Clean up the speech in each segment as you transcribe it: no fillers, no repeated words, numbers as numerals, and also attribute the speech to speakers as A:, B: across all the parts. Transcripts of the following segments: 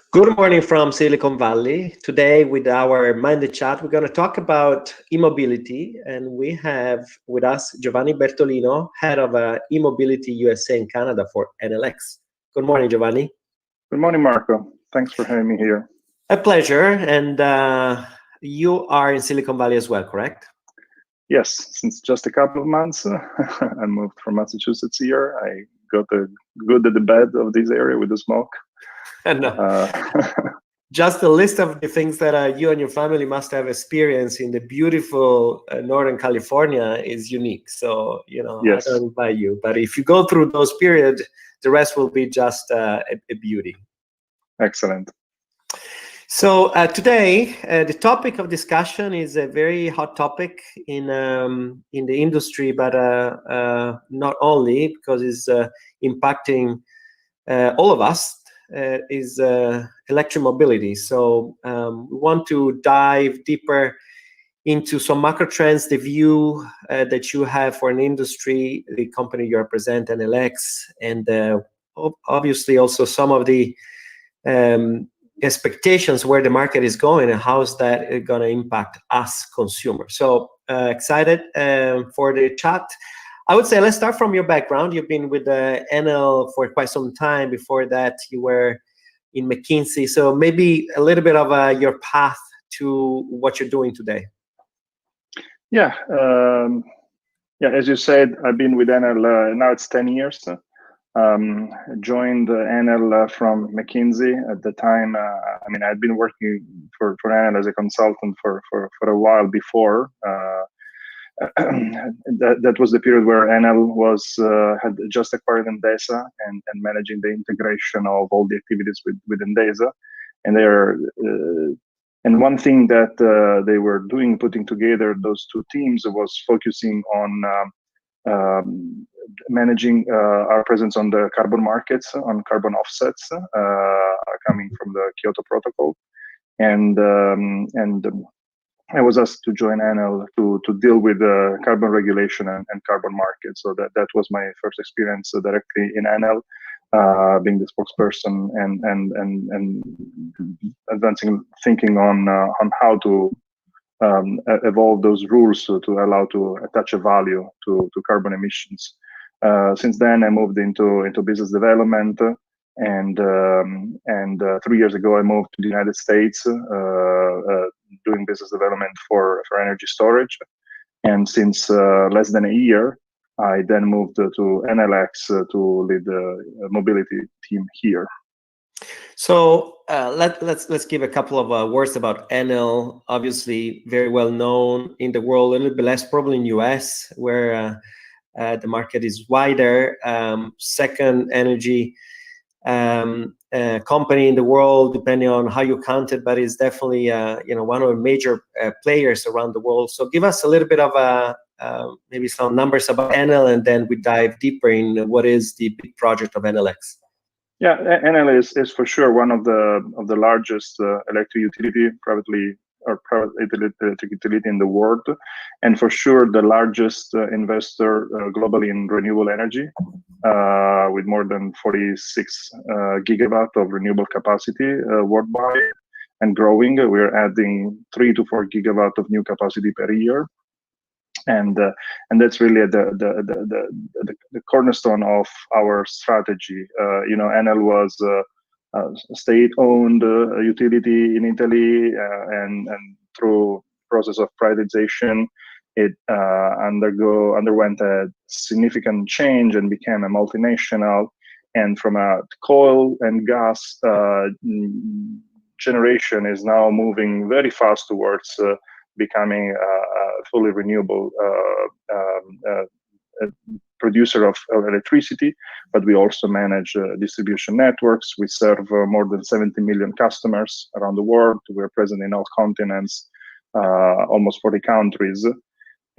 A: Good morning from Silicon Valley. Today with our Minded Chat, we're going to talk about e-mobility, and we have with us Giovanni Bertolino, head of e-mobility USA and Canada for Enel X. Good morning, Giovanni.
B: Good morning, Marco. Thanks for having me here.
A: A pleasure. And you are in Silicon Valley as well, correct?
B: Yes, since just a couple of months. I moved from Massachusetts here. I got good at the bed of this area with the smoke.
A: And just a list of the things that you and your family must have experienced in the beautiful Northern California is unique. So, you know,
B: yes.
A: I don't buy you. But if you go through those periods, the rest will be just a beauty.
B: Excellent.
A: So today, the topic of discussion is a very hot topic in the industry, but not only, because it's impacting all of us. Is electric mobility. So we want to dive deeper into some macro trends, the view that you have for an industry, the company you represent, Enel X, and obviously also some of the expectations where the market is going and how is that going to impact us consumers. So excited for the chat. I would say let's start from your background. You've been with Enel for quite some time. Before that, you were in McKinsey. So maybe a little bit of your path to what you're doing today.
B: Yeah. As you said, I've been with Enel, now it's 10 years. Joined Enel from McKinsey at the time. I'd been working for Enel as a consultant for a while before. That was the period where Enel had just acquired Endesa and managing the integration of all the activities with Endesa. And one thing that they were doing, putting together those two teams, was focusing on managing our presence on the carbon markets, on carbon offsets coming from the Kyoto Protocol, and I was asked to join Enel to deal with carbon regulation and carbon markets. So that was my first experience directly in Enel, being the spokesperson and advancing thinking on how to evolve those rules to allow to attach a value to carbon emissions. Since then, I moved into business development. And 3 years ago, I moved to the United States, doing business development for energy storage. And since less than a year, I then moved to Enel X to lead the mobility team here.
A: So let's give a couple of words about Enel. Obviously, very well known in the world, a little bit less probably in US, where the market is wider. Second energy company in the world, depending on how you count it, but it's definitely one of the major players around the world. So give us a little bit of maybe some numbers about Enel, and then we dive deeper in what is the big project of Enel X.
B: Yeah, Enel is for sure one of the largest electric utility, private electric utility in the world, and for sure the largest investor globally in renewable energy, with more than 46 gigawatt of renewable capacity worldwide, and growing. We're adding 3 to 4 gigawatt of new capacity per year. And that's really the cornerstone of our strategy. Enel was a state-owned utility in Italy, and through process of privatization, it underwent a significant change and became a multinational. And from a coal and gas generation is now moving very fast towards becoming a fully renewable producer of electricity, but we also manage distribution networks. We serve more than 70 million customers around the world. We're present in all continents, almost 40 countries.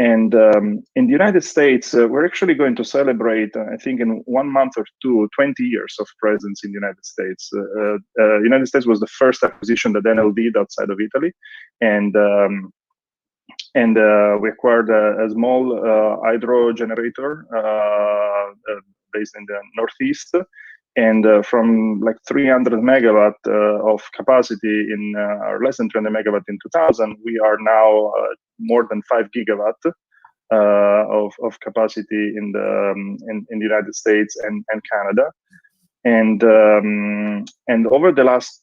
B: And in the United States, we're actually going to celebrate, I think in 1 month or two, 20 years of presence in the United States. United States was the first acquisition that Enel did outside of Italy. And we acquired a small hydro generator based in the Northeast. And from like 300 megawatt of capacity in, or less than 300 megawatt in 2000, we are now more than 5 gigawatt of capacity in the United States and Canada. And over the last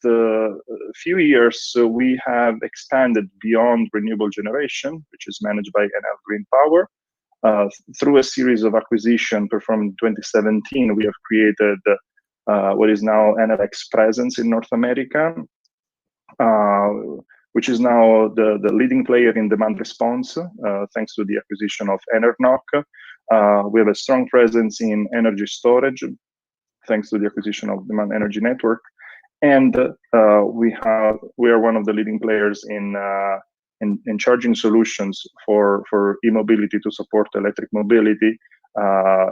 B: few years, we have expanded beyond renewable generation, which is managed by Enel Green Power. Through a series of acquisition performed in 2017, we have created what is now Enel X presence in North America, which is now the leading player in demand response, thanks to the acquisition of Enernoc. We have a strong presence in energy storage, thanks to the acquisition of Demand Energy Network, and we are one of the leading players in charging solutions for e-mobility to support electric mobility,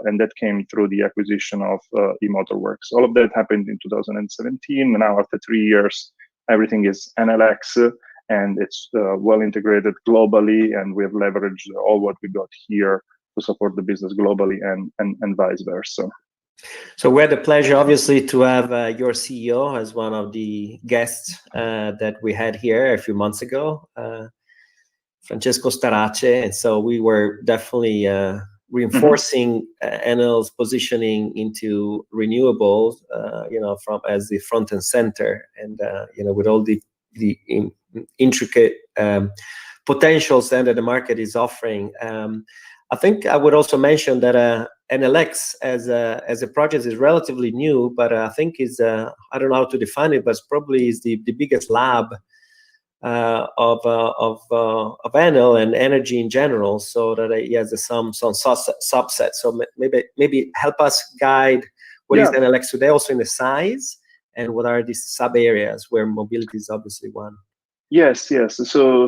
B: and that came through the acquisition of eMotorworks. All of that happened in 2017. Now, after 3 years, everything is EnelX, and it's well integrated globally, and we have leveraged all what we got here to support the business globally and vice versa.
A: So we had the pleasure, obviously, to have your CEO as one of the guests that we had here a few months ago, Francesco Starace. And so we were definitely reinforcing Enel's positioning into renewables, from as the front and center, and with all the intricate potentials that the market is offering. I think I would also mention that EnelX as a project is relatively new, but I think is I don't know how to define it, but probably is the biggest lab of Enel and energy in general. So that it has some subset. So maybe help us guide what is EnelX today, also in the size, and what are these sub areas where mobility is obviously one.
B: Yes. So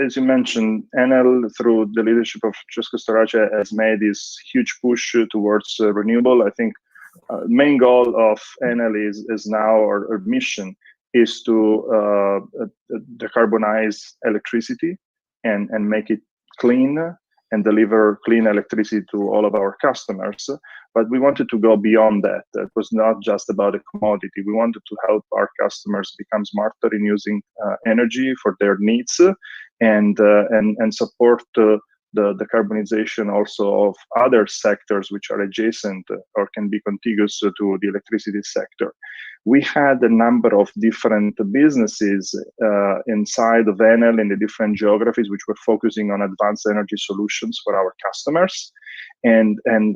B: as you mentioned, Enel, through the leadership of Francesco Starace, has made this huge push towards renewable. I think main goal of Enel is now, or mission, is to decarbonize electricity and make it clean and deliver clean electricity to all of our customers. But we wanted to go beyond that. It was not just about a commodity. We wanted to help our customers become smarter in using energy for their needs, and support the decarbonization also of other sectors which are adjacent or can be contiguous to the electricity sector. We had a number of different businesses inside of Enel in the different geographies, which were focusing on advanced energy solutions for our customers. And then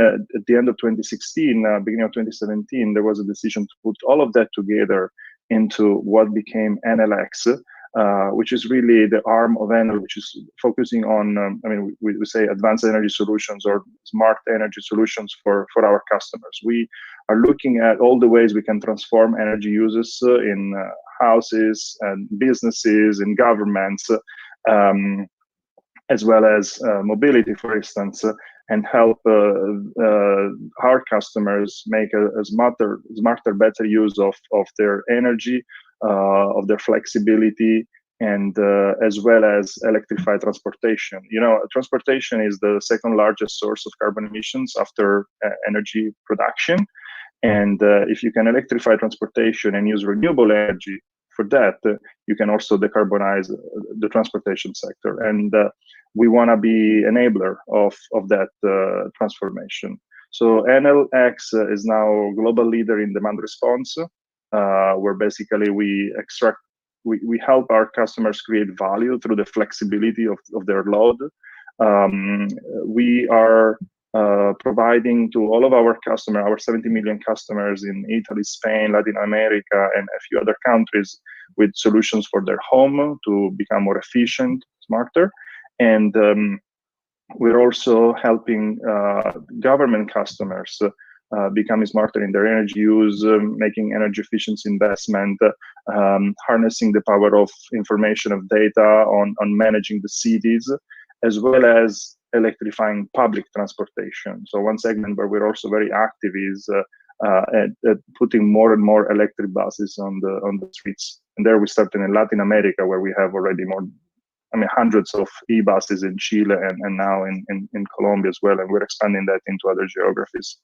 B: at the end of 2016, beginning of 2017, there was a decision to put all of that together into what became EnelX, which is really the arm of Enel, which is focusing on, we say advanced energy solutions or smart energy solutions for our customers. We are looking at all the ways we can transform energy uses in houses and businesses, in governments, as well as mobility, for instance. and help our customers make a smarter, better use of their energy, of their flexibility, and as well as electrified transportation. Transportation is the second largest source of carbon emissions after energy production. And if you can electrify transportation and use renewable energy for that, you can also decarbonize the transportation sector. And we want to be enabler of that transformation. So Enel X is now a global leader in demand response, where basically we help our customers create value through the flexibility of their load. We are providing to all of our customers, our 70 million customers in Italy, Spain, Latin America, and a few other countries, with solutions for their home to become more efficient, smarter. And we're also helping government customers becoming smarter in their energy use, making energy efficiency investment, harnessing the power of information of data on managing the cities, as well as electrifying public transportation. So one segment where we're also very active is at putting more and more electric buses on the streets. And there we started in Latin America, where we have already hundreds of e-buses in Chile and now in Colombia as well, and we're expanding that into other geographies.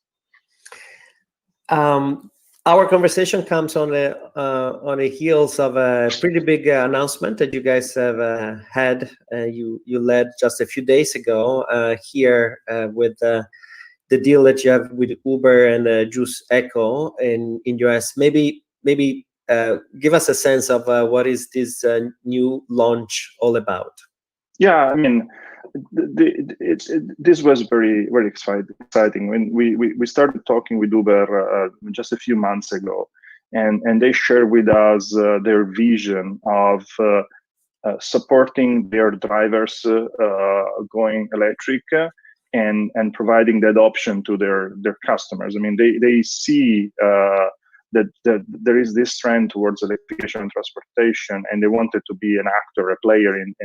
A: Our conversation comes on the heels of a pretty big announcement that you guys have had. You led just a few days ago here with the deal that you have with Uber and JuiceEco in US. Maybe give us a sense of what is this new launch all about.
B: Yeah, this was very, very exciting. When we started talking with Uber just a few months ago, and they shared with us their vision of supporting their drivers going electric and providing that option to their customers. They see that there is this trend towards electrification and transportation, and they wanted to be an actor, a player in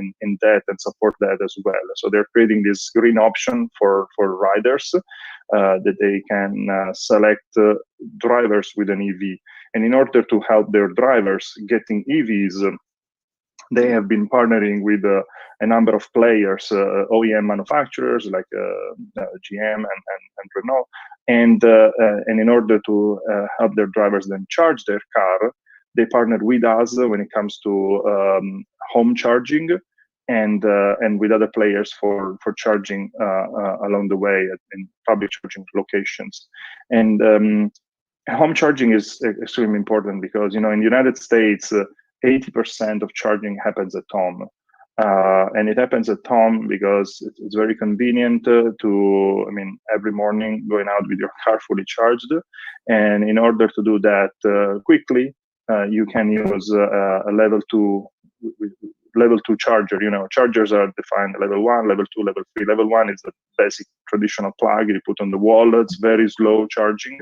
B: that, and support that as well. So they're creating this green option for riders that they can select drivers with an EV. And in order to help their drivers getting EVs, they have been partnering with a number of players, OEM manufacturers like GM and Renault. And in order to help their drivers then charge their car, they partnered with us when it comes to home charging and with other players for charging along the way in public charging locations. And home charging is extremely important because, in the United States, 80% of charging happens at home. And it happens at home because it's very convenient to, every morning going out with your car fully charged. And in order to do that quickly, you can use a level 2 charger. Chargers are defined level 1, level 2, level 3. Level 1 is the basic traditional plug you put on the wall. It's very slow charging.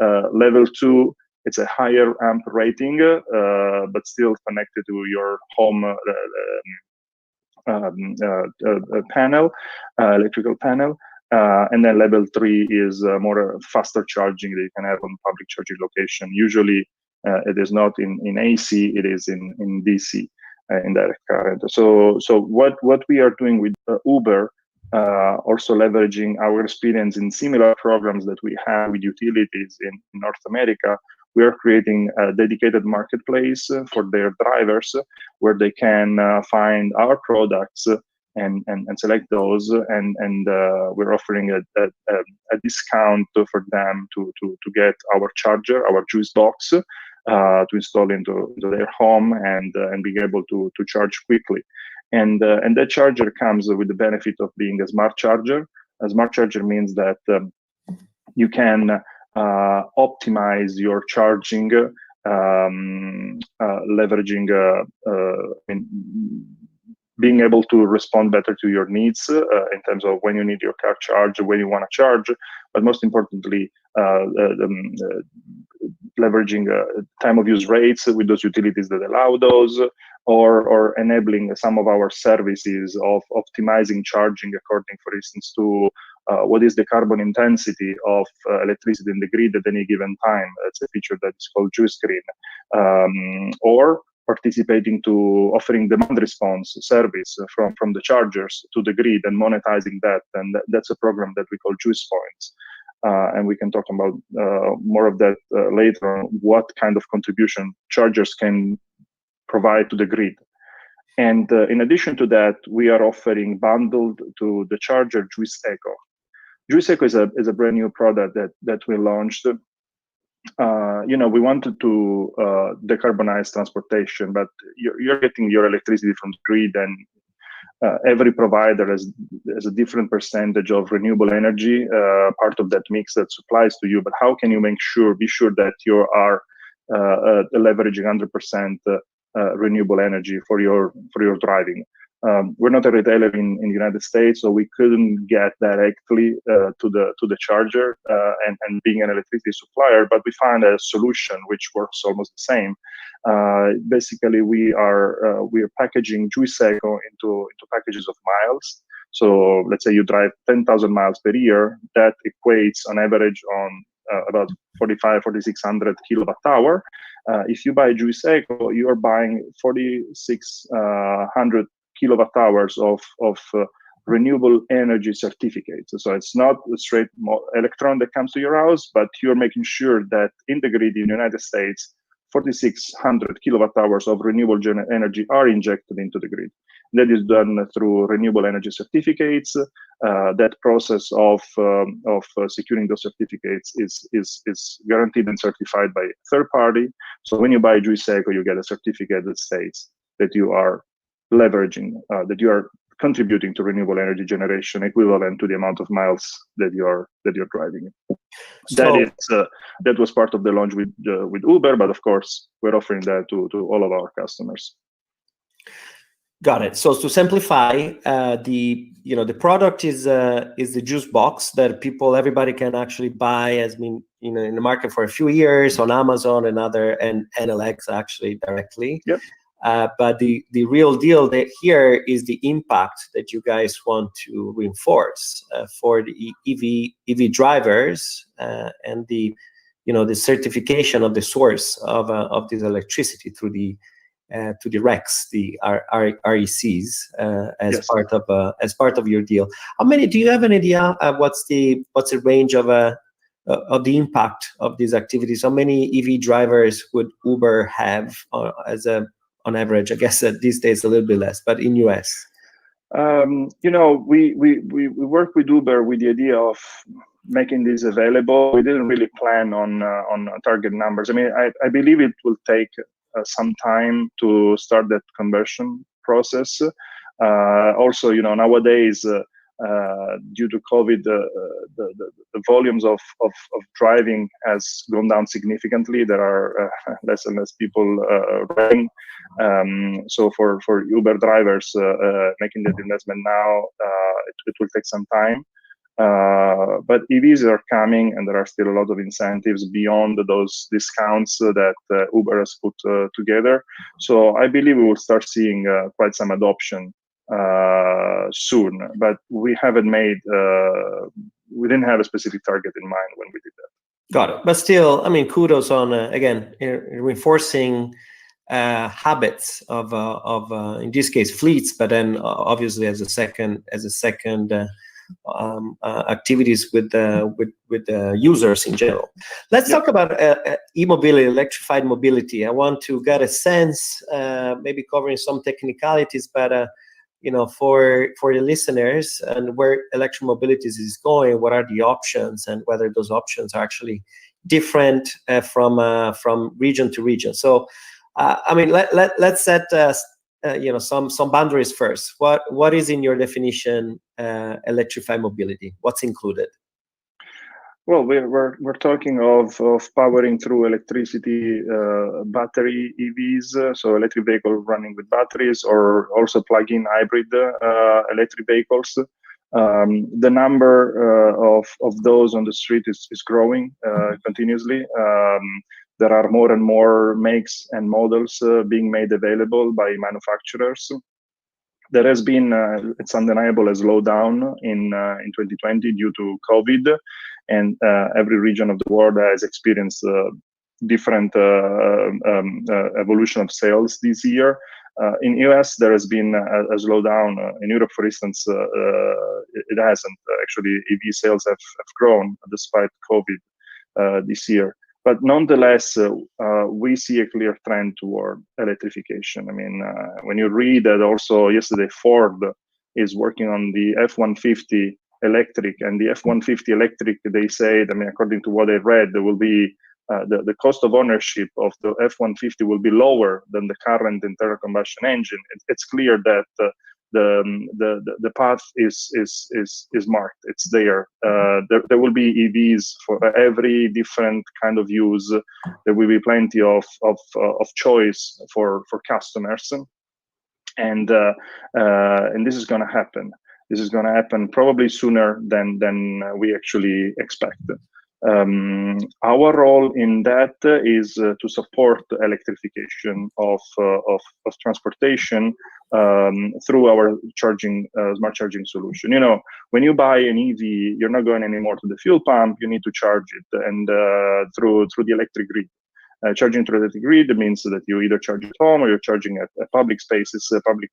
B: Level 2, it's a higher amp rating, but still connected to your home panel, electrical panel. And then level 3 is more faster charging that you can have on public charging location. Usually it is not in AC, it is in DC, in direct current. So what we are doing with Uber, also leveraging our experience in similar programs that we have with utilities in North America, we are creating a dedicated marketplace for their drivers where they can find our products and select those, and we're offering a discount for them to get our charger, our Juice Box, to install into their home and being able to charge quickly. And that charger comes with the benefit of being a smart charger. A smart charger means that you can optimize your charging, leveraging being able to respond better to your needs in terms of when you need your car charged, when you want to charge, but most importantly, leveraging time of use rates with those utilities that allow those, or enabling some of our services of optimizing charging according, for instance, to what is the carbon intensity of electricity in the grid at any given time. It's a feature that is called JuiceScreen. Or participating to offering demand response service from the chargers to the grid and monetizing that. And that's a program that we call Juice Points. And we can talk about more of that later on, what kind of contribution chargers can provide to the grid. And in addition to that, we are offering bundled to the charger JuiceEco. JuiceEco is a brand new product that we launched. We wanted to decarbonize transportation, but you're getting your electricity from the grid, and every provider has a different percentage of renewable energy, part of that mix that supplies to you. But how can you be sure that you are leveraging 100% renewable energy for your driving? We're not a retailer in the United States, so we couldn't get directly to the charger and being an electricity supplier, but we found a solution which works almost the same. Basically, we are packaging JuiceEco into packages of miles. So let's say you drive 10,000 miles per year, that equates on average on about 4,600 kilowatt hour. If you buy JuiceEco, you are buying 4,600 kilowatt hours of renewable energy certificates. So it's not a straight electron that comes to your house, but you're making sure that in the grid in the United States, 4,600 kilowatt hours of renewable energy are injected into the grid. That is done through renewable energy certificates. That process of securing those certificates is guaranteed and certified by a third party. So when you buy JuiceEco, you get a certificate that states that you are leveraging, that you are contributing to renewable energy generation equivalent to the amount of miles that you're driving. So, that was part of the launch with Uber, but of course we're offering that to all of our customers.
A: Got it. So to simplify, the product is the juice box that everybody can actually buy, has been in the market for a few years on Amazon and Enel X actually directly.
B: Yep.
A: But the real deal here is the impact that you guys want to reinforce for the EV drivers and the certification of the source of this electricity through the to the RECs, the RECs, as
B: yes.
A: part of your deal. How many? Do you have an idea of what's the range of the impact of these activities? How many EV drivers would Uber have on average? I guess these days a little bit less, but in US.
B: We work with Uber with the idea of making this available. We didn't really plan on target numbers. I mean, I believe it will take some time to start that conversion process. Also, nowadays, due to COVID, the volumes of driving has gone down significantly. There are less and less people riding. So for Uber drivers, making that investment now, it will take some time. But EVs are coming, and there are still a lot of incentives beyond those discounts that Uber has put together. So I believe we will start seeing quite some adoption soon. But we haven't we didn't have a specific target in mind when we did that.
A: Got it. But still, I mean, kudos on again reinforcing habits of in this case fleets, but then obviously as a second activities with the users in general. Let's talk about e-mobility, electrified mobility. I want to get a sense, maybe covering some technicalities, but for the listeners, and where electromobility is going, what are the options, and whether those options are actually different from region to region. So, I mean, let's set some boundaries first. What is in your definition electrified mobility? What's included?
B: Well, we're talking of powering through electricity, battery EVs, so electric vehicles running with batteries, or also plug-in hybrid electric vehicles. The number of those on the street is growing continuously. There are more and more makes and models being made available by manufacturers. there has been, it's undeniable, a slowdown in 2020 due to COVID, and every region of the world has experienced different evolution of sales this year. In US, there has been a slowdown. In Europe, for instance, it hasn't. Actually, EV sales have grown despite COVID this year. But nonetheless, we see a clear trend toward electrification. I mean, when you read that also yesterday, Ford is working on the F-150 electric, and the F-150 electric, they say, I mean, according to what I read, there will be the cost of ownership of the F-150 will be lower than the current internal combustion engine. It's clear that the path is marked. It's there. There will be EVs for every different kind of use. There will be plenty of choice for customers, and this is going to happen. This is going to happen probably sooner than we actually expect. Our role in that is to support the electrification of transportation through our charging smart charging solution. You know, when you buy an EV, you're not going anymore to the fuel pump. You need to charge it, and through the electric grid. Charging through the electric grid means that you either charge at home or you're charging at public spaces, public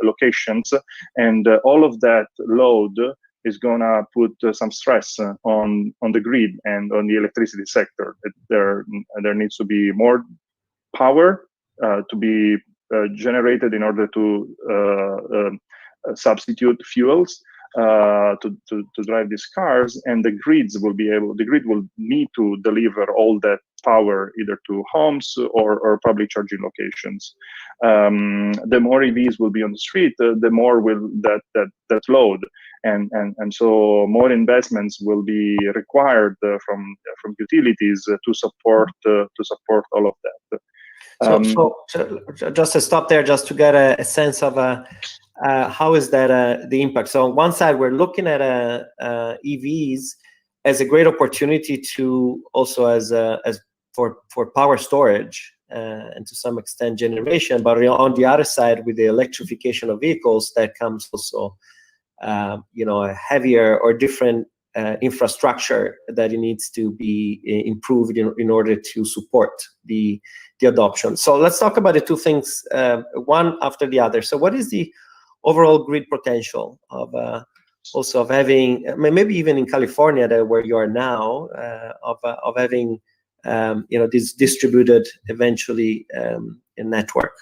B: locations, and all of that load is gonna put some stress on the grid and on the electricity sector. There needs to be more power to be generated in order to substitute fuels to drive these cars, and the grid will need to deliver all that power either to homes or public charging locations. The more EVs will be on the street, the more will that load. And so more investments will be required from utilities to support all of that.
A: So just to stop there, just to get a sense of how is that the impact. So on one side, we're looking at EVs as a great opportunity to also as for power storage and to some extent generation, but on the other side, with the electrification of vehicles, that comes also a heavier or different infrastructure that it needs to be improved in order to support the adoption. So let's talk about the two things, one after the other. So what is the overall grid potential of also of having, maybe even in California, where you are now, of having this distributed eventually network?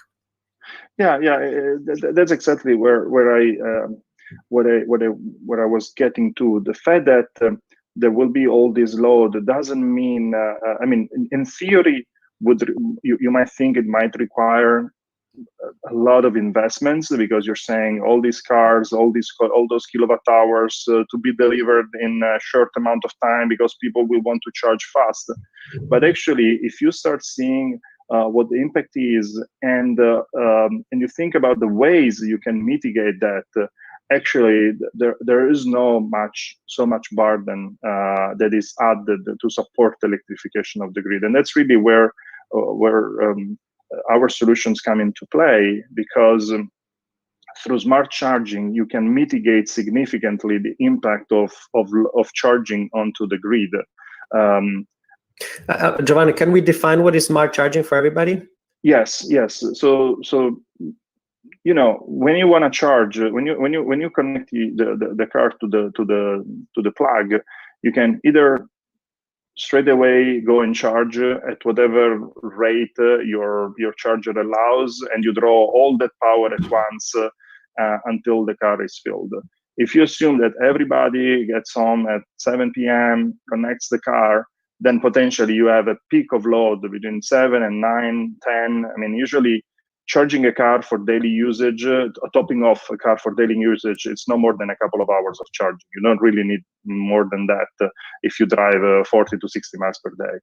B: Yeah, that's exactly where I was getting to. The fact that there will be all this load doesn't mean, I mean, in theory, you might think it might require a lot of investments, because you're saying all these cars, all those kilowatt hours to be delivered in a short amount of time, because people will want to charge fast. But actually, if you start seeing what the impact is, and you think about the ways you can mitigate that, actually there is so much burden that is added to support the electrification of the grid, and that's really where our solutions come into play, because through smart charging you can mitigate significantly the impact of charging onto the grid.
A: Giovanni, can we define what is smart charging for everybody?
B: Yes. So when you want to charge, when you connect the car to the plug, you can either straight away go and charge at whatever rate your charger allows, and you draw all that power at once until the car is filled. If you assume that everybody gets home at 7 p.m., connects the car, then potentially you have a peak of load between 7 and 9, 10. I mean, usually charging a car for daily usage, topping off a car for daily usage, it's no more than a couple of hours of charging. You don't really need more than that if you drive 40 to 60 miles per day.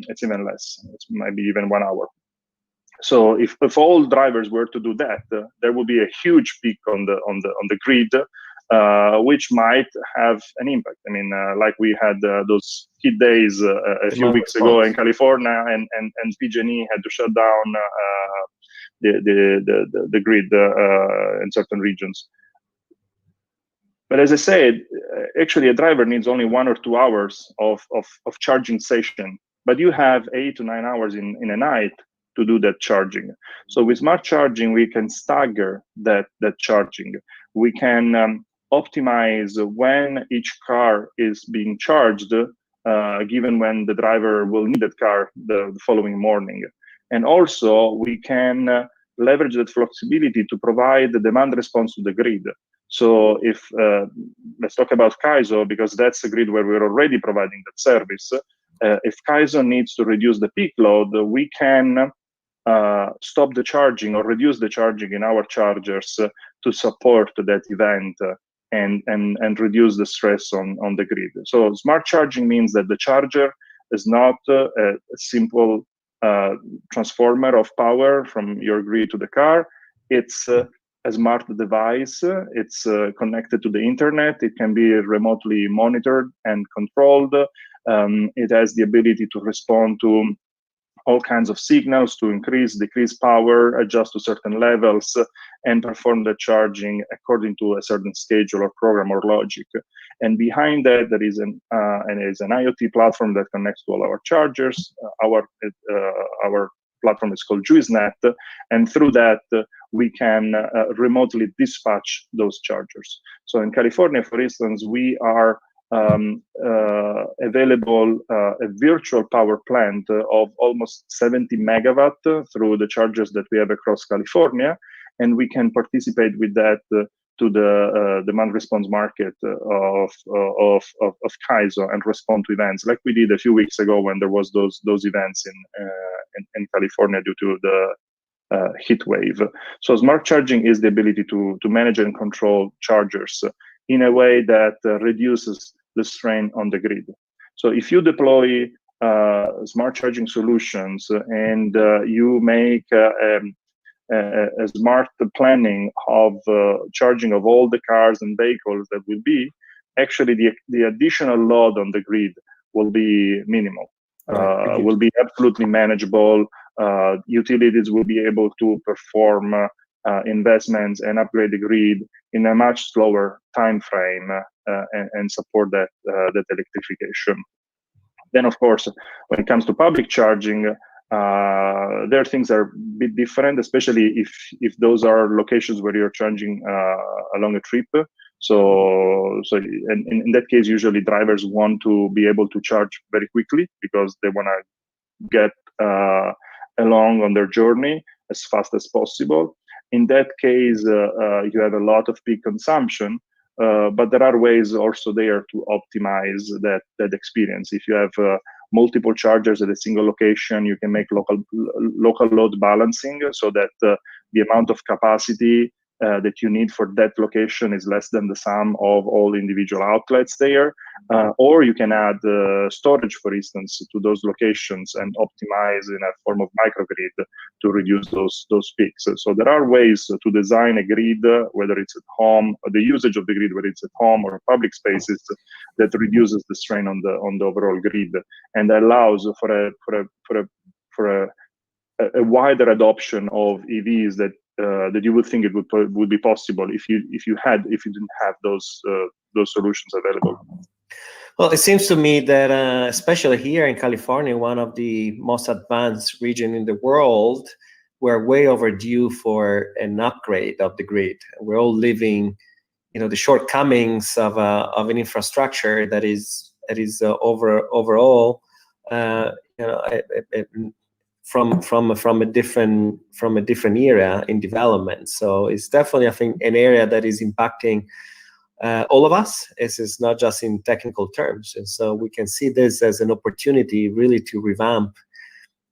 B: It's even less. It's maybe even 1 hour. So if all drivers were to do that, there will be a huge peak on the grid, which might have an impact. I mean, like we had those heat days a few weeks ago in California, and PG&E had to shut down the grid in certain regions. But as I said, actually a driver needs only 1 or 2 hours of charging session, but you have 8 to 9 hours in a night to do that charging. So with smart charging, we can stagger that charging. We can optimize when each car is being charged, given when the driver will need that car the following morning. And also we can leverage that flexibility to provide the demand response to the grid. So if, let's talk about CAISO, because that's the grid where we're already providing that service. If CAISO needs to reduce the peak load, we can stop the charging or reduce the charging in our chargers to support that event and reduce the stress on the grid. So smart charging means that the charger is not a simple transformer of power from your grid to the car. It's a smart device. It's connected to the internet. It can be remotely monitored and controlled. It has the ability to respond to all kinds of signals, to increase, decrease power, adjust to certain levels, and perform the charging according to a certain schedule or program or logic. And behind that, there is an IoT platform that connects to all our chargers. Our platform is called JuiceNet, and through that, we can remotely dispatch those chargers. So in California, for instance, we are available a virtual power plant of almost 70 megawatt through the chargers that we have across California, and we can participate with that to the demand response market of CAISO and respond to events like we did a few weeks ago when there was those events in California due to the heat wave. So smart charging is the ability to manage and control chargers in a way that reduces the strain on the grid. So if you deploy smart charging solutions and you make a smart planning of charging of all the cars and vehicles that will be, actually the additional load on the grid will be minimal. Will be absolutely manageable. Utilities will be able to perform investments and upgrade the grid in a much slower time frame and support that electrification. Then, of course, when it comes to public charging, there things are a bit different, especially if those are locations where you're charging along a trip. So in that case, usually drivers want to be able to charge very quickly because they want to get along on their journey as fast as possible. In that case, you have a lot of peak consumption, but there are ways also there to optimize that experience. If you have multiple chargers at a single location, you can make local load balancing so that the amount of capacity that you need for that location is less than the sum of all individual outlets there. Or you can add storage, for instance, to those locations and optimize in a form of microgrid to reduce those peaks. So there are ways to design a grid, whether it's at home, or the usage of the grid, whether it's at home or public spaces, that reduces the strain on the overall grid and allows for a wider adoption of EVs that you would think it would be possible if you didn't have those solutions available.
A: Well, it seems to me that especially here in California, one of the most advanced region in the world, we're way overdue for an upgrade of the grid. We're all living, the shortcomings of an infrastructure that is overall, from a different era in development. So it's definitely, I think, an area that is impacting all of us. It's not just in technical terms, and so we can see this as an opportunity really to revamp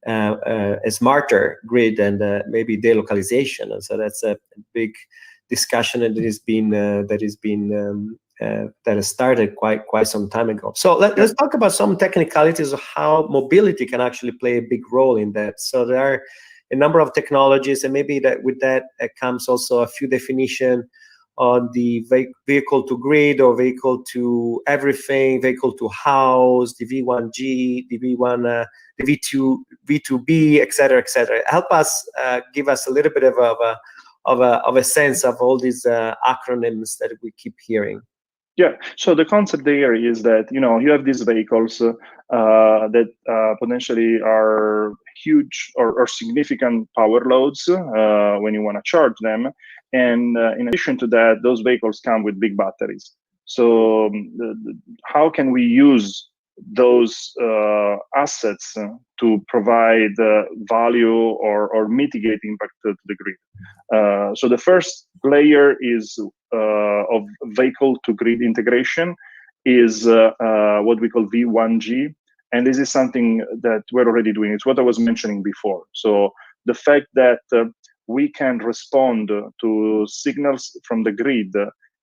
A: a smarter grid and maybe delocalization. And so that's a big discussion that has started quite some time ago. So let's talk about some technicalities of how mobility can actually play a big role in that. So there are a number of technologies, and maybe that with that comes also a few definition on the vehicle to grid or vehicle to everything, vehicle to house, the V1G, the V1, the V2, V2B, etc., etc. Help us, give us a little bit of a sense of all these acronyms that we keep hearing.
B: Yeah, so the concept there is that, you know, you have these vehicles that potentially are huge or significant power loads when you want to charge them. And in addition to that, those vehicles come with big batteries. So how can we use those assets to provide value or mitigate impact to the grid? So the first layer is of vehicle to grid integration is what we call V1G. And this is something that we're already doing. It's what I was mentioning before. So the fact that we can respond to signals from the grid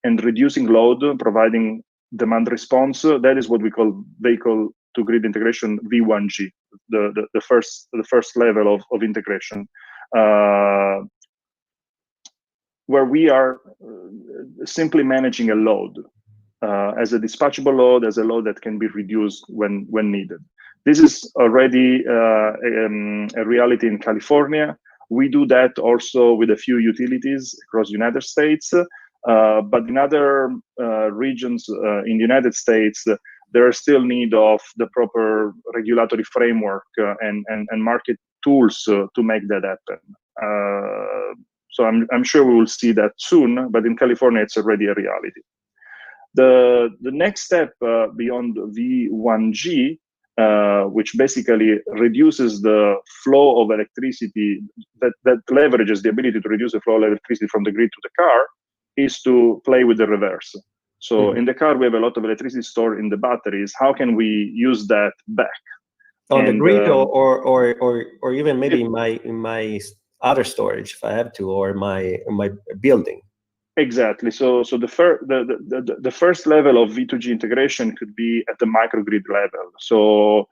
B: and reducing load, providing demand response, that is what we call vehicle to grid integration, V1G, the first level of integration, where we are simply managing a load as a dispatchable load, as a load that can be reduced when needed. This is already a reality in California. We do that also with a few utilities across the United States, but in other regions in the United States, there is still need of the proper regulatory framework and market tools to make that happen. So I'm sure we will see that soon, but in California, it's already a reality. The next step beyond V1G, which basically reduces the flow of electricity, that leverages the ability to reduce the flow of electricity from the grid to the car, is to play with the reverse. So in the car, we have a lot of electricity stored in the batteries. How can we use that back?
A: On the grid or even maybe in my other storage if I have to, or my building.
B: Exactly. So the first level of V2G integration could be at the microgrid level. So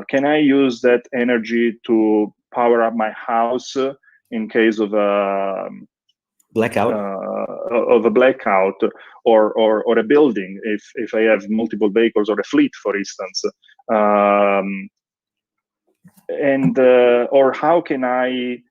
B: can I use that energy to power up my house in case of a
A: blackout,
B: or a building if I have multiple vehicles or a fleet, for instance, or how can I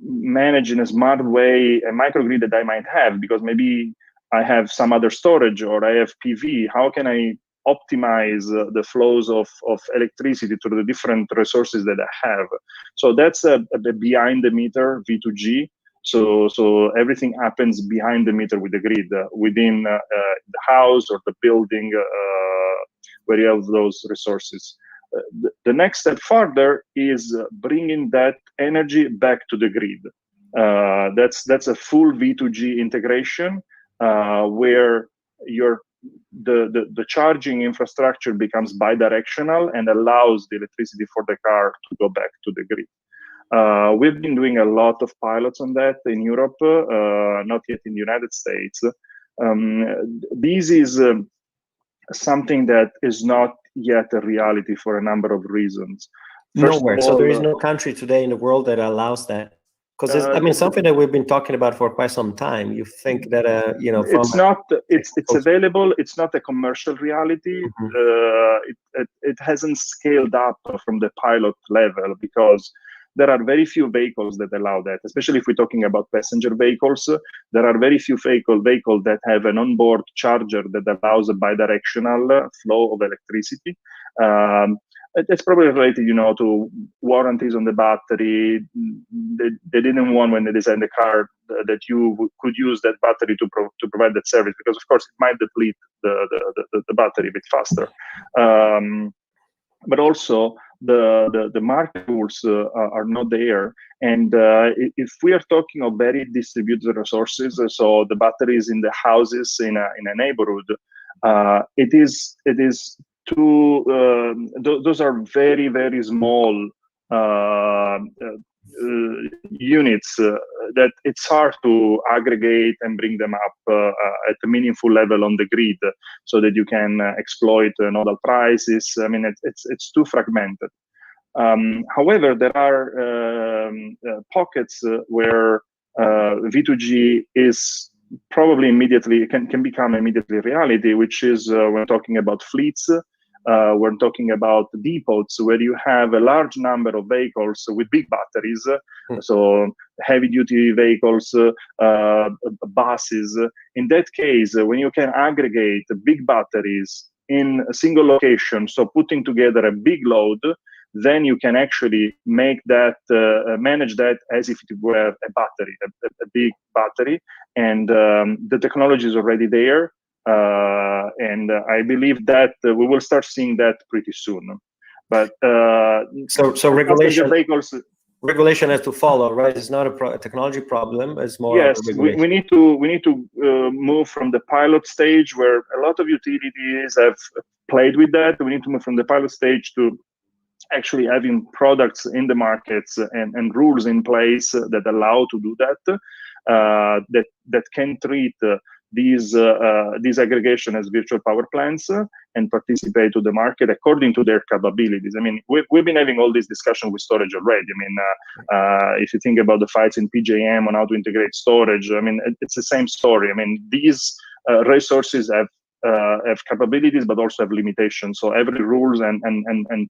B: manage in a smart way a microgrid that I might have, because maybe I have some other storage or I have PV. How can I optimize the flows of electricity to the different resources that I have? So that's a behind the meter V2G. So everything happens behind the meter with the grid within the house or the building where you have those resources. The next step further is bringing that energy back to the grid. That's a full V2G integration where the charging infrastructure becomes bidirectional and allows the electricity for the car to go back to the grid. We've been doing a lot of pilots on that in Europe, not yet in the United States. This is something that is not yet a reality for a number of reasons.
A: Nowhere. So there is no country today in the world that allows that. Because I mean, something that we've been talking about for quite some time. You think that you know,
B: it's not. It's available. It's not a commercial reality. It hasn't scaled up from the pilot level because there are very few vehicles that allow that. Especially if we're talking about passenger vehicles, there are very few vehicles that have an onboard charger that allows a bidirectional flow of electricity. It's probably related, you know, to warranties on the battery. They didn't want, when they designed the car, that you could use that battery to provide that service, because of course it might deplete the battery a bit faster. But also the market rules are not there. And if we are talking of very distributed resources, so the batteries in the houses in a neighborhood, it is those are very, very small units that it's hard to aggregate and bring them up at a meaningful level on the grid so that you can exploit nodal prices. I mean, it's too fragmented. However, there are pockets where V2G is probably immediately can become immediately reality, which is when talking about fleets. We're talking about depots where you have a large number of vehicles with big batteries, so heavy-duty vehicles, buses. In that case, when you can aggregate big batteries in a single location, so putting together a big load, then you can actually make that, manage that as if it were a battery, a big battery, and the technology is already there. And I believe that we will start seeing that pretty soon. But
A: so regulation
B: vehicles,
A: regulation has to follow, right? It's not a technology problem. It's more
B: yes,
A: of a regulation.
B: we need to move from the pilot stage, where a lot of utilities have played with that. We need to move from the pilot stage to actually having products in the markets and rules in place that allow to do that, that can treat these aggregation as virtual power plants and participate to the market according to their capabilities. I mean, we've been having all this discussion with storage already. I mean, if you think about the fights in PJM on how to integrate storage, I mean, it's the same story. I mean, these resources have capabilities, but also have limitations. So every rules and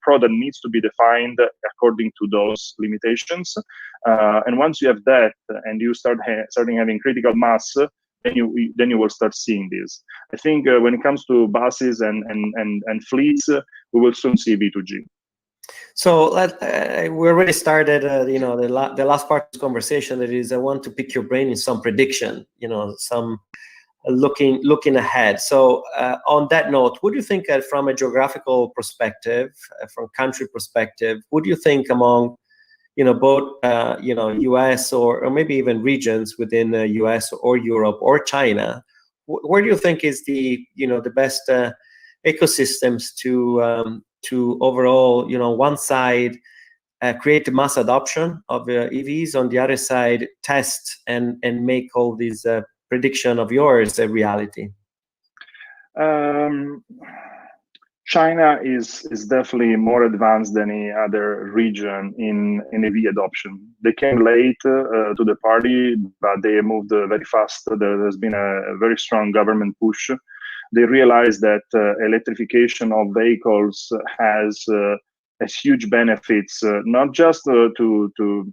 B: product needs to be defined according to those limitations. And once you have that, and you starting having critical mass, then you will start seeing this. I think when it comes to buses and fleets, we will soon see V2G.
A: So we already started, the last part of this conversation. That is, I want to pick your brain in some prediction, some looking ahead. So on that note, what do you think from a geographical perspective, from country perspective, what do you think among both US or maybe even regions within the US or Europe or China, where do you think is the the best ecosystems to overall, one side create the mass adoption of EVs, on the other side test and make all these prediction of yours a reality?
B: China is definitely more advanced than any other region in EV adoption. They came late to the party, but they moved very fast. There's been a very strong government push. They realized that electrification of vehicles has huge benefits, not just to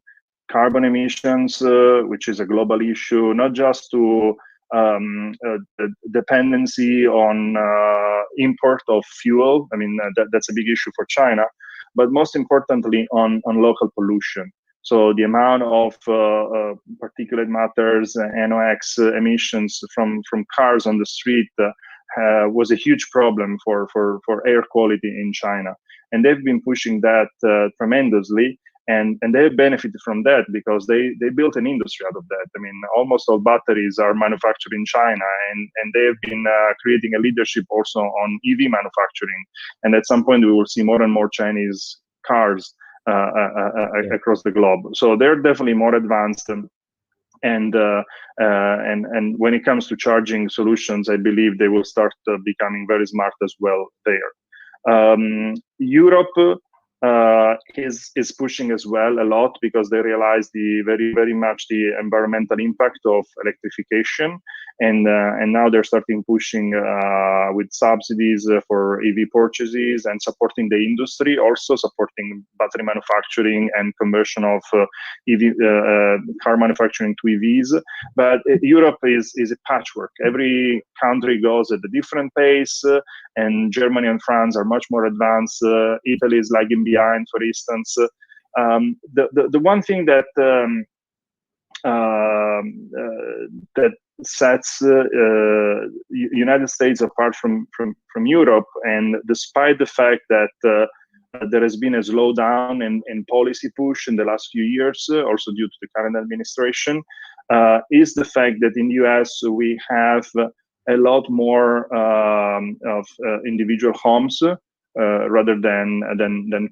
B: carbon emissions, which is a global issue, not just to dependency on import of fuel. I mean, that's a big issue for China, but most importantly on local pollution. So the amount of particulate matters, NOx emissions from cars on the street was a huge problem for air quality in China. And they've been pushing that tremendously. And they benefited from that because they built an industry out of that. I mean, almost all batteries are manufactured in China, and they have been creating a leadership also on EV manufacturing. And at some point, we will see more and more Chinese cars across the globe. So they're definitely more advanced. And when it comes to charging solutions, I believe they will start becoming very smart as well there. Europe is pushing as well a lot because they realize very much the environmental impact of electrification, and now they're starting pushing with subsidies for EV purchases and supporting the industry, also supporting battery manufacturing and conversion of EV car manufacturing to EVs. But Europe is a patchwork. Every country goes at a different pace, and Germany and France are much more advanced. Italy is lagging behind, for instance. The one thing that that sets United States apart from Europe, and despite the fact that there has been a slowdown in policy push in the last few years, also due to the current administration, is the fact that in the US we have a lot more of individual homes rather than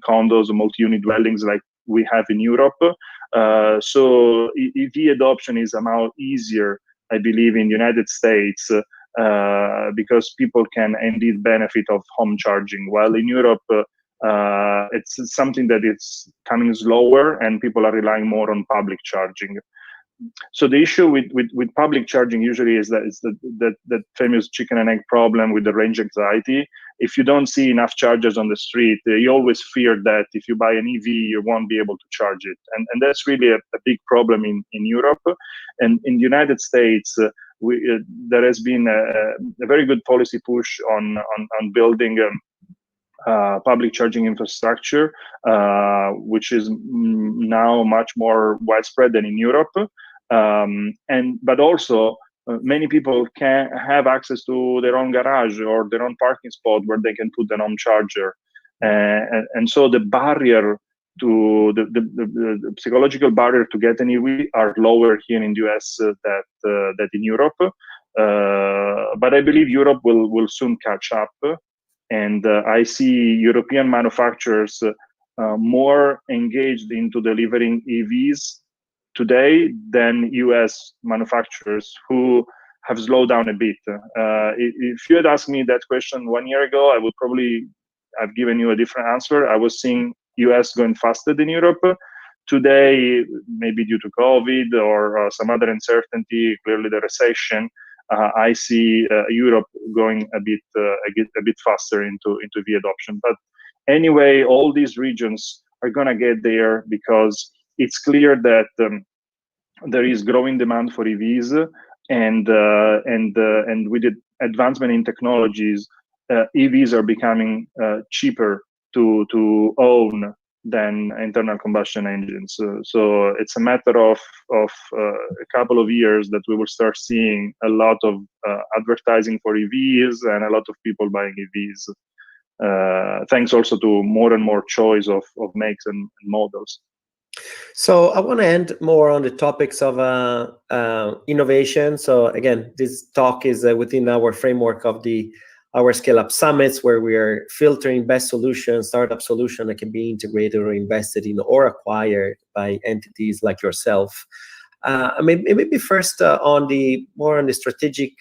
B: condos or multi-unit dwellings like we have in Europe. So EV adoption is somehow easier, I believe, in the United States because people can indeed benefit of home charging, while in Europe it's something that it's coming slower and people are relying more on public charging. so the issue with public charging usually is that it's that famous chicken and egg problem with the range anxiety. If you don't see enough chargers on the street, you always fear that if you buy an EV, you won't be able to charge it. And that's really a big problem in Europe. And in the United States, there has been a very good policy push on building public charging infrastructure, which is now much more widespread than in Europe. But also many people can have access to their own garage or their own parking spot where they can put their own charger. And so the barrier to the psychological barrier to get an EV are lower here in the US than in Europe. But I believe Europe will soon catch up. And I see European manufacturers more engaged into delivering EVs today than US manufacturers who have slowed down a bit. If you had asked me that question 1 year ago, I would probably have given you a different answer. I was seeing US going faster than Europe. Today, maybe due to COVID or some other uncertainty, clearly the recession, I see Europe going a bit faster into EV adoption. But anyway, all these regions are going to get there because it's clear that there is growing demand for EVs, and with the advancement in technologies, EVs are becoming cheaper to own than internal combustion engines. So it's a matter of a couple of years that we will start seeing a lot of advertising for EVs and a lot of people buying EVs. Thanks also to more and more choice of makes and models.
A: So I want to end more on the topics of innovation. So again, this talk is within our framework of our scale-up summits, where we are filtering best solutions, startup solution that can be integrated or invested in or acquired by entities like yourself. Maybe first on the strategic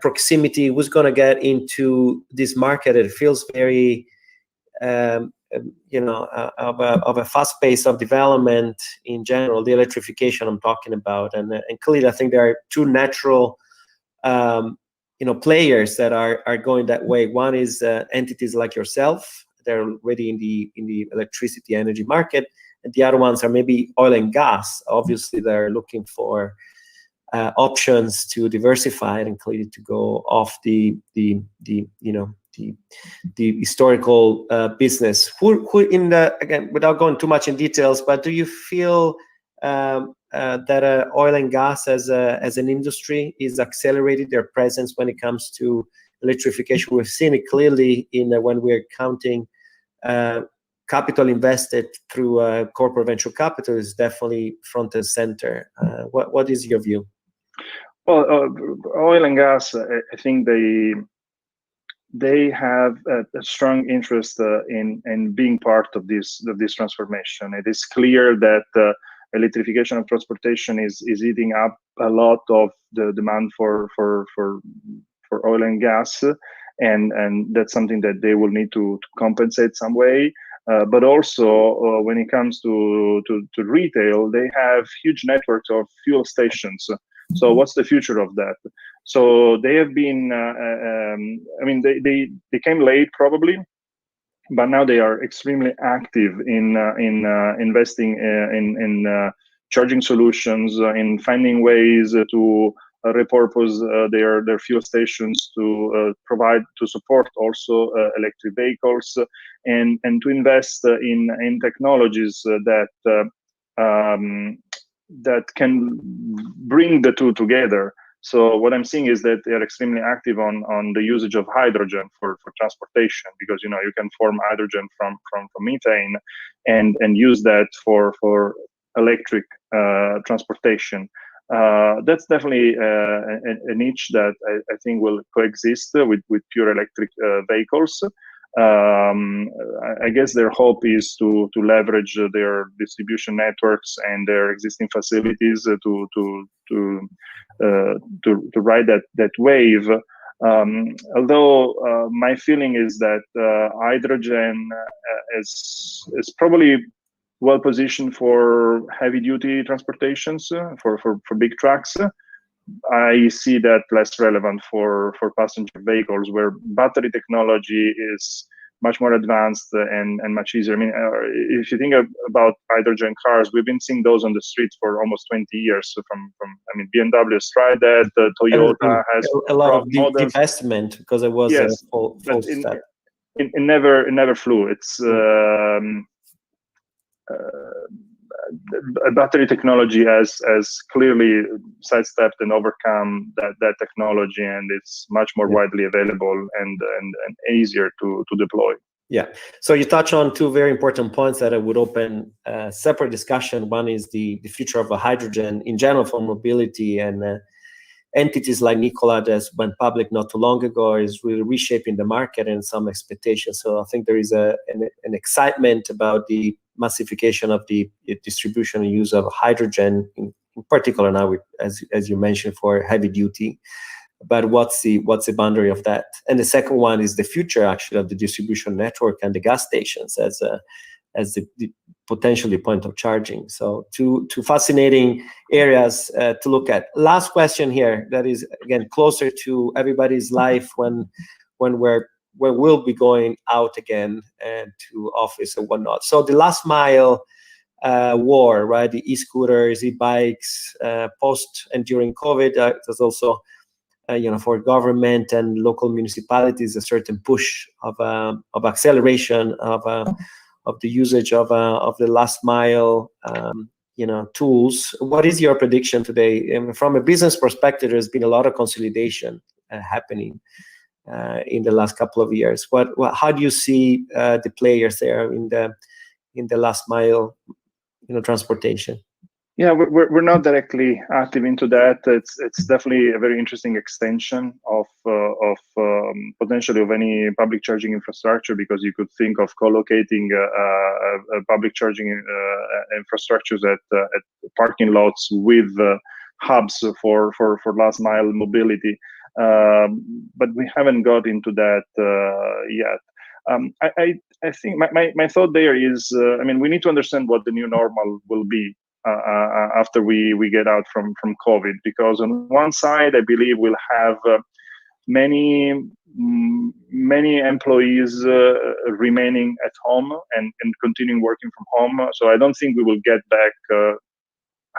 A: proximity, who's going to get into this market? It feels very of a fast pace of development in general, the electrification I'm talking about, and clearly I think there are two natural players that are going that way. One is entities like yourself, they're already in the electricity energy market, and the other ones are maybe oil and gas. Obviously, they're looking for options to diversify and clearly to go off the historical business. Who again, without going too much in details, but do you feel that oil and gas as an industry is accelerating their presence when it comes to electrification? We've seen it clearly when we're counting capital invested through corporate venture capital is definitely front and center. What is your view?
B: Well, oil and gas, I think they have a strong interest in being part of this transformation. It is clear that electrification of transportation is eating up a lot of the demand for oil and gas, and that's something that they will need to compensate some way. But also, when it comes to retail, they have huge networks of fuel stations. So what's the future of that? So they have been, they came late probably, but now they are extremely active in investing in charging solutions, in finding ways to repurpose their fuel stations to support also electric vehicles, and to invest in technologies that can bring the two together. So what I'm seeing is that they are extremely active on the usage of hydrogen for transportation, because you can form hydrogen from methane and use that for electric transportation. That's definitely a niche that I think will coexist with pure electric vehicles. I guess their hope is to leverage their distribution networks and their existing facilities to ride that wave. Although my feeling is that hydrogen is probably well positioned for heavy duty transportations, for big trucks. I see that less relevant for passenger vehicles, where battery technology is much more advanced and much easier. I mean, if you think about hydrogen cars, we've been seeing those on the streets for almost 20 years. So I mean, BMW has tried that. Toyota has
A: a lot of divestment because it was a full step.
B: It never flew. It's battery technology has clearly sidestepped and overcome that technology, and it's much more widely available and easier to deploy.
A: Yeah. So you touch on two very important points that I would open a separate discussion. One is the future of hydrogen in general for mobility, and entities like Nikola that went public not too long ago is really reshaping the market and some expectations. So I think there is an excitement about the massification of the distribution and use of hydrogen, in particular now, as you mentioned, for heavy duty. But what's the boundary of that? And the second one is the future actually of the distribution network and the gas stations as the potentially point of charging. So two fascinating areas to look at. Last question here that is again closer to everybody's life when we'll be going out again and to office and whatnot. So the last mile war, right? The e-scooters, e-bikes, post and during COVID, there's also for government and local municipalities a certain push of acceleration of the usage of the last mile tools. What is your prediction today? And from a business perspective, there's been a lot of consolidation happening in the last couple of years. How do you see the players there in the last mile transportation?
B: Yeah, we're not directly active into that. It's definitely a very interesting extension of potentially of any public charging infrastructure, because you could think of co-locating public charging infrastructures at parking lots with hubs for last mile mobility. But we haven't got into that yet. I think my thought there is, I mean, we need to understand what the new normal will be after we get out from COVID, because on one side, I believe we'll have many employees remaining at home and continuing working from home. So I don't think we will get back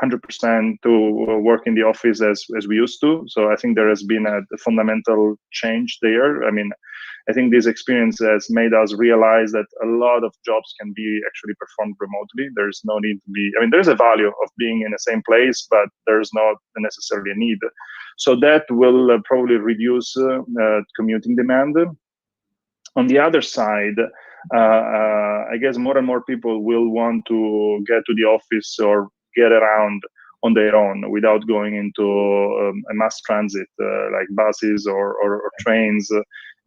B: 100% to work in the office as we used to. So I think there has been a fundamental change there. I mean, I think this experience has made us realize that a lot of jobs can be actually performed remotely. There's no need to be, I mean, there's a value of being in the same place, but there's not necessarily a need. So that will probably reduce commuting demand. On the other side, I guess more and more people will want to get to the office or get around on their own without going into a mass transit like buses or trains.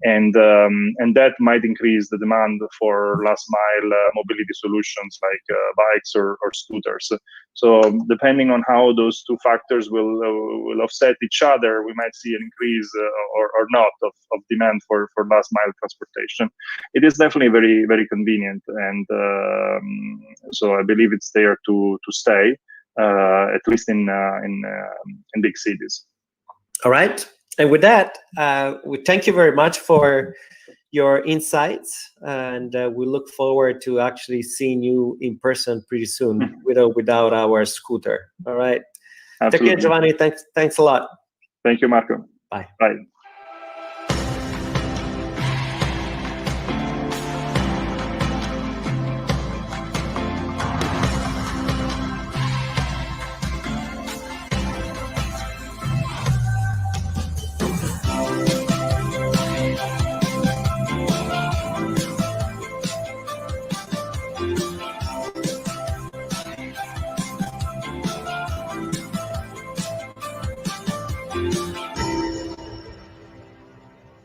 B: And that might increase the demand for last mile mobility solutions like bikes or scooters. So depending on how those two factors will offset each other, we might see an increase or not of demand for last mile transportation. It is definitely very, very convenient, and so I believe it's there to stay, at least in big cities.
A: All right. And with that, we thank you very much for your insights, and we look forward to actually seeing you in person pretty soon, with or without our scooter. All right.
B: Absolutely.
A: Take care, Giovanni. Thanks a lot.
B: Thank you, Marco.
A: Bye.
B: Bye.